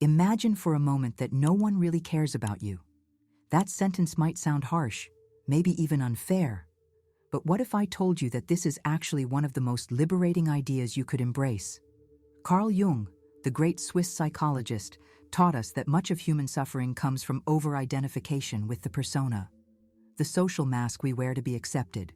Imagine for a moment that no one really cares about you. That sentence might sound harsh, maybe even unfair. But what if I told you that this is actually one of the most liberating ideas you could embrace? Carl Jung, the great Swiss psychologist, taught us that much of human suffering comes from over-identification with the persona, the social mask we wear to be accepted.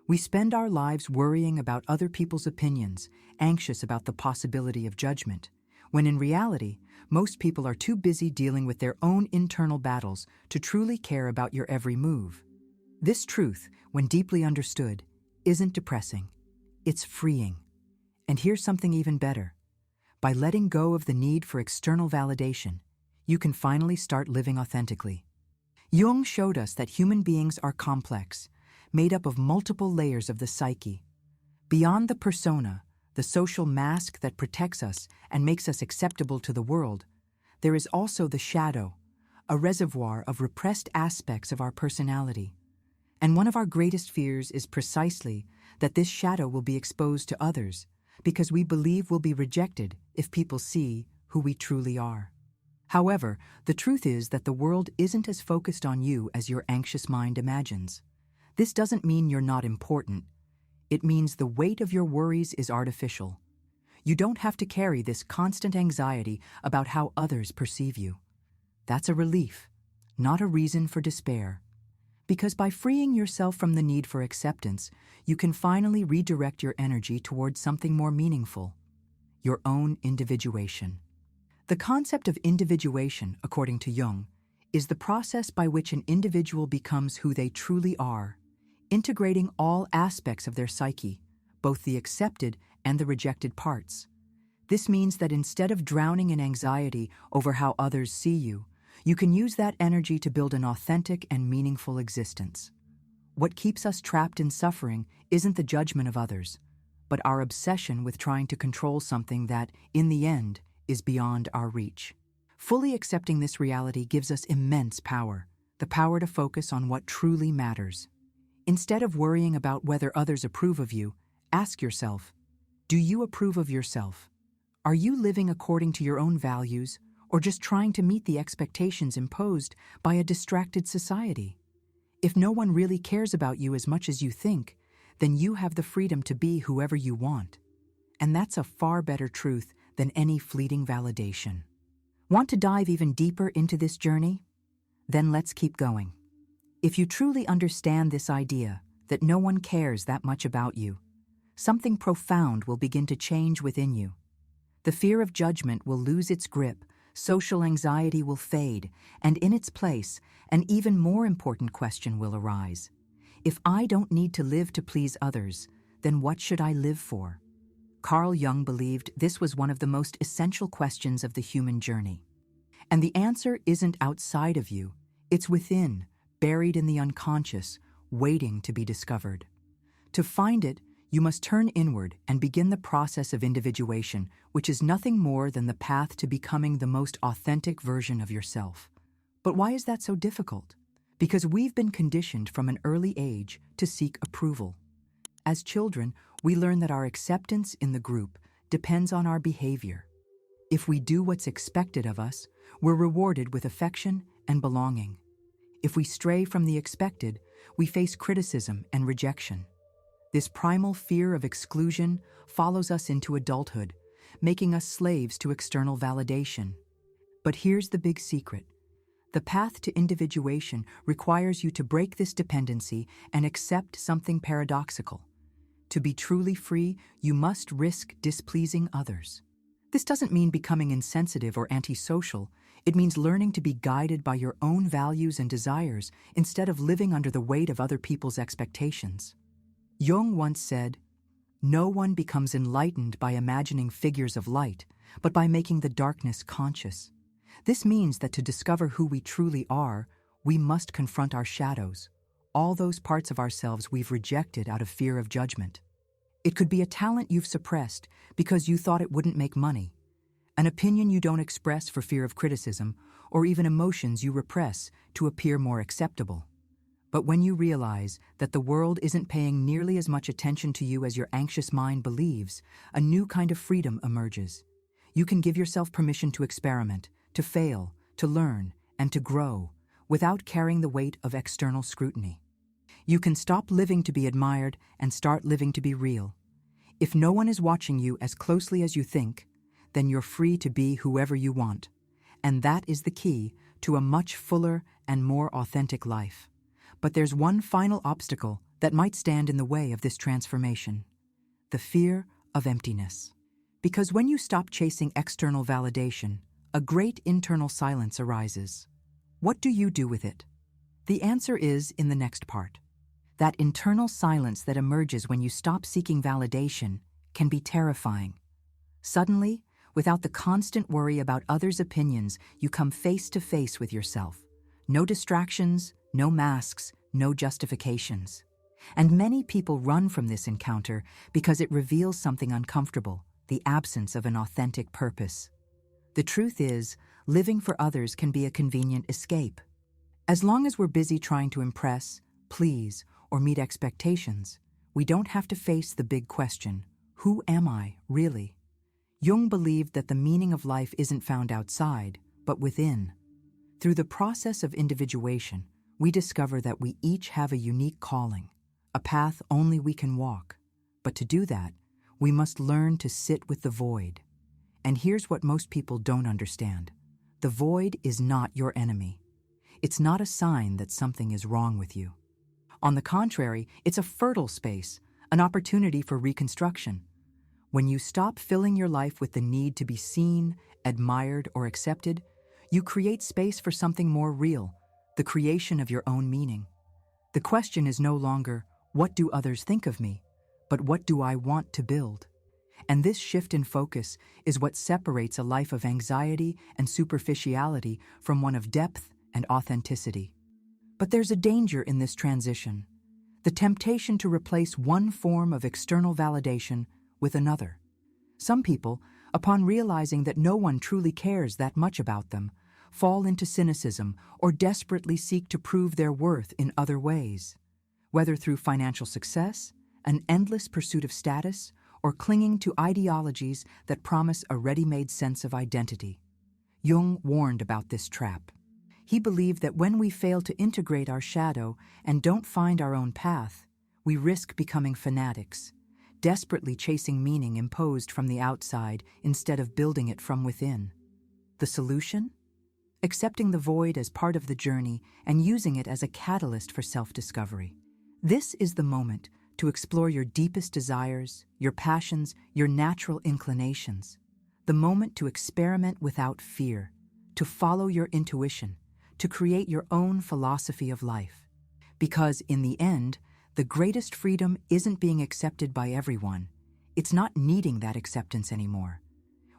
We spend our lives worrying about other people's opinions, anxious about the possibility of judgment, when in reality, most people are too busy dealing with their own internal battles to truly care about your every move. This truth, when deeply understood, isn't depressing. It's freeing. And here's something even better. By letting go of the need for external validation, you can finally start living authentically. Jung showed us that human beings are complex, made up of multiple layers of the psyche. Beyond the persona, the social mask that protects us and makes us acceptable to the world, there is also the shadow, a reservoir of repressed aspects of our personality. And one of our greatest fears is precisely that this shadow will be exposed to others, because we believe we'll be rejected if people see who we truly are. However, the truth is that the world isn't as focused on you as your anxious mind imagines. This doesn't mean you're not important. It means the weight of your worries is artificial. You don't have to carry this constant anxiety about how others perceive you. That's a relief, not a reason for despair. Because by freeing yourself from the need for acceptance, you can finally redirect your energy towards something more meaningful, your own individuation. The concept of individuation, according to Jung, is the process by which an individual becomes who they truly are, integrating all aspects of their psyche, both the accepted and the rejected parts. This means that instead of drowning in anxiety over how others see you, you can use that energy to build an authentic and meaningful existence. What keeps us trapped in suffering isn't the judgment of others, but our obsession with trying to control something that, in the end, is beyond our reach. Fully accepting this reality gives us immense power, the power to focus on what truly matters. Instead of worrying about whether others approve of you, ask yourself, do you approve of yourself? Are you living according to your own values, or just trying to meet the expectations imposed by a distracted society? If no one really cares about you as much as you think, then you have the freedom to be whoever you want. And that's a far better truth than any fleeting validation. Want to dive even deeper into this journey? Then let's keep going. If you truly understand this idea, that no one cares that much about you, something profound will begin to change within you. The fear of judgment will lose its grip, social anxiety will fade, and in its place, an even more important question will arise. If I don't need to live to please others, then what should I live for? Carl Jung believed this was one of the most essential questions of the human journey. And the answer isn't outside of you, it's within, buried in the unconscious, waiting to be discovered. To find it, you must turn inward and begin the process of individuation, which is nothing more than the path to becoming the most authentic version of yourself. But why is that so difficult? Because we've been conditioned from an early age to seek approval. As children, we learn that our acceptance in the group depends on our behavior. If we do what's expected of us, we're rewarded with affection and belonging. If we stray from the expected, we face criticism and rejection. This primal fear of exclusion follows us into adulthood, making us slaves to external validation. But here's the big secret. The path to individuation requires you to break this dependency and accept something paradoxical. To be truly free, you must risk displeasing others. This doesn't mean becoming insensitive or antisocial. It means learning to be guided by your own values and desires instead of living under the weight of other people's expectations. Jung once said, "No one becomes enlightened by imagining figures of light, but by making the darkness conscious." This means that to discover who we truly are, we must confront our shadows, all those parts of ourselves we've rejected out of fear of judgment. It could be a talent you've suppressed because you thought it wouldn't make money, an opinion you don't express for fear of criticism, or even emotions you repress to appear more acceptable. But when you realize that the world isn't paying nearly as much attention to you as your anxious mind believes, a new kind of freedom emerges. You can give yourself permission to experiment, to fail, to learn, and to grow without carrying the weight of external scrutiny. You can stop living to be admired and start living to be real. If no one is watching you as closely as you think, then you're free to be whoever you want. And that is the key to a much fuller and more authentic life. But there's one final obstacle that might stand in the way of this transformation: the fear of emptiness. Because when you stop chasing external validation, a great internal silence arises. What do you do with it? The answer is in the next part. That internal silence that emerges when you stop seeking validation can be terrifying. Suddenly, without the constant worry about others' opinions, you come face to face with yourself. No distractions, no masks, no justifications. And many people run from this encounter because it reveals something uncomfortable: the absence of an authentic purpose. The truth is, living for others can be a convenient escape. As long as we're busy trying to impress, please, or meet expectations, we don't have to face the big question: who am I, really? Jung believed that the meaning of life isn't found outside, but within. Through the process of individuation, we discover that we each have a unique calling, a path only we can walk. But to do that, we must learn to sit with the void. And here's what most people don't understand: the void is not your enemy. It's not a sign that something is wrong with you. On the contrary, it's a fertile space, an opportunity for reconstruction. When you stop filling your life with the need to be seen, admired, or accepted, you create space for something more real: the creation of your own meaning. The question is no longer, what do others think of me, but what do I want to build? And this shift in focus is what separates a life of anxiety and superficiality from one of depth and authenticity. But there's a danger in this transition: the temptation to replace one form of external validation with another. Some people, upon realizing that no one truly cares that much about them, fall into cynicism or desperately seek to prove their worth in other ways. Whether through financial success, an endless pursuit of status, or clinging to ideologies that promise a ready-made sense of identity. Jung warned about this trap. He believed that when we fail to integrate our shadow and don't find our own path, we risk becoming fanatics, desperately chasing meaning imposed from the outside instead of building it from within. The solution? Accepting the void as part of the journey and using it as a catalyst for self-discovery. This is the moment to explore your deepest desires, your passions, your natural inclinations. The moment to experiment without fear, to follow your intuition, to create your own philosophy of life. Because in the end, the greatest freedom isn't being accepted by everyone. It's not needing that acceptance anymore.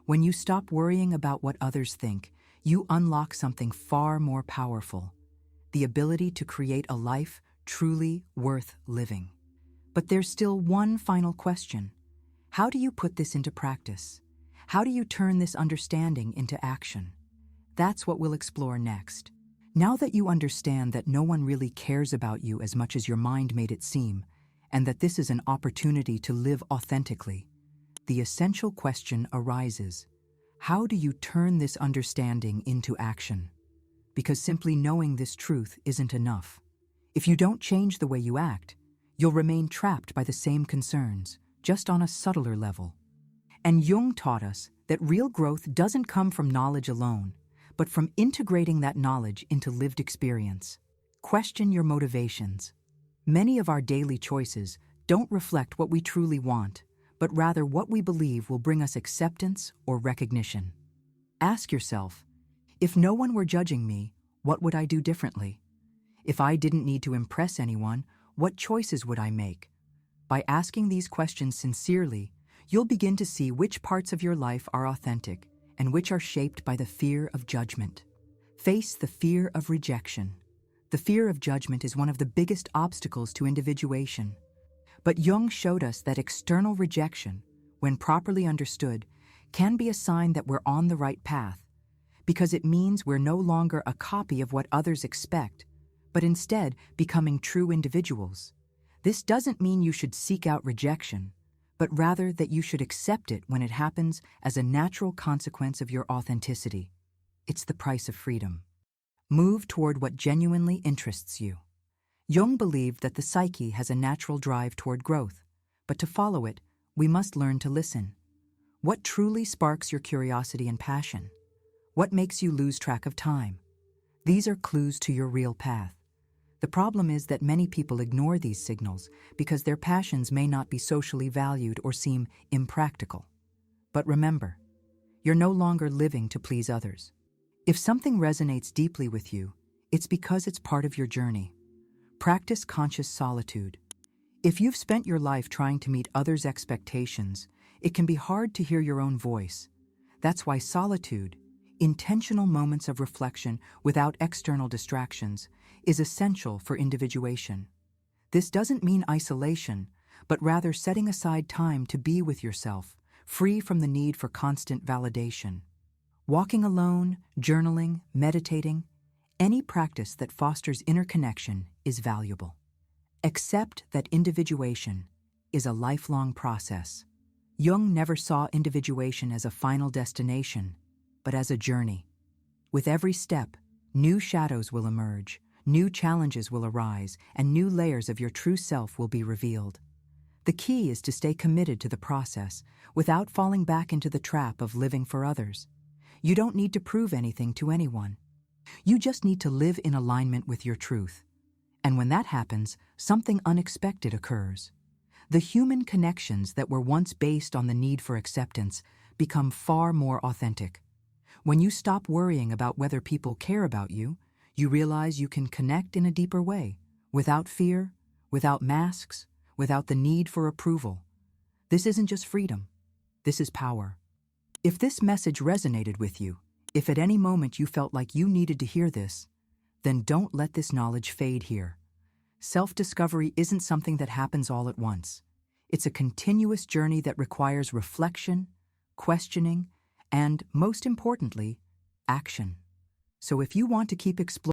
When you stop worrying about what others think, you unlock something far more powerful: the ability to create a life truly worth living. But there's still one final question. How do you put this into practice? How do you turn this understanding into action? That's what we'll explore next. Now that you understand that no one really cares about you as much as your mind made it seem, and that this is an opportunity to live authentically, the essential question arises: how do you turn this understanding into action? Because simply knowing this truth isn't enough. If you don't change the way you act, you'll remain trapped by the same concerns, just on a subtler level. And Jung taught us that real growth doesn't come from knowledge alone, but from integrating that knowledge into lived experience. Question your motivations. Many of our daily choices don't reflect what we truly want, but rather what we believe will bring us acceptance or recognition. Ask yourself, if no one were judging me, what would I do differently? If I didn't need to impress anyone, what choices would I make? By asking these questions sincerely, you'll begin to see which parts of your life are authentic and which are shaped by the fear of judgment. Face the fear of rejection. The fear of judgment is one of the biggest obstacles to individuation. But Jung showed us that external rejection, when properly understood, can be a sign that we're on the right path, because it means we're no longer a copy of what others expect, but instead becoming true individuals. This doesn't mean you should seek out rejection, but rather that you should accept it when it happens as a natural consequence of your authenticity. it's the price of freedom. Move toward what genuinely interests you. Jung believed that the psyche has a natural drive toward growth, but to follow it, we must learn to listen. What truly sparks your curiosity and passion? What makes you lose track of time? These are clues to your real path. The problem is that many people ignore these signals because their passions may not be socially valued or seem impractical. But remember, you're no longer living to please others. If something resonates deeply with you, it's because it's part of your journey. Practice conscious solitude. If you've spent your life trying to meet others' expectations, it can be hard to hear your own voice. That's why solitude, intentional moments of reflection without external distractions, is essential for individuation. This doesn't mean isolation, but rather setting aside time to be with yourself, free from the need for constant validation. Walking alone, journaling, meditating, any practice that fosters inner connection is valuable. Accept that individuation is a lifelong process. Jung never saw individuation as a final destination, but as a journey. With every step, new shadows will emerge, new challenges will arise, and new layers of your true self will be revealed. The key is to stay committed to the process without falling back into the trap of living for others. You don't need to prove anything to anyone. You just need to live in alignment with your truth. And when that happens, something unexpected occurs. The human connections that were once based on the need for acceptance become far more authentic. When you stop worrying about whether people care about you, you realize you can connect in a deeper way, without fear, without masks, without the need for approval. This isn't just freedom. This is power. If this message resonated with you, if at any moment you felt like you needed to hear this, then don't let this knowledge fade here. Self-discovery isn't something that happens all at once. It's a continuous journey that requires reflection, questioning, and, most importantly, action. So if you want to keep exploring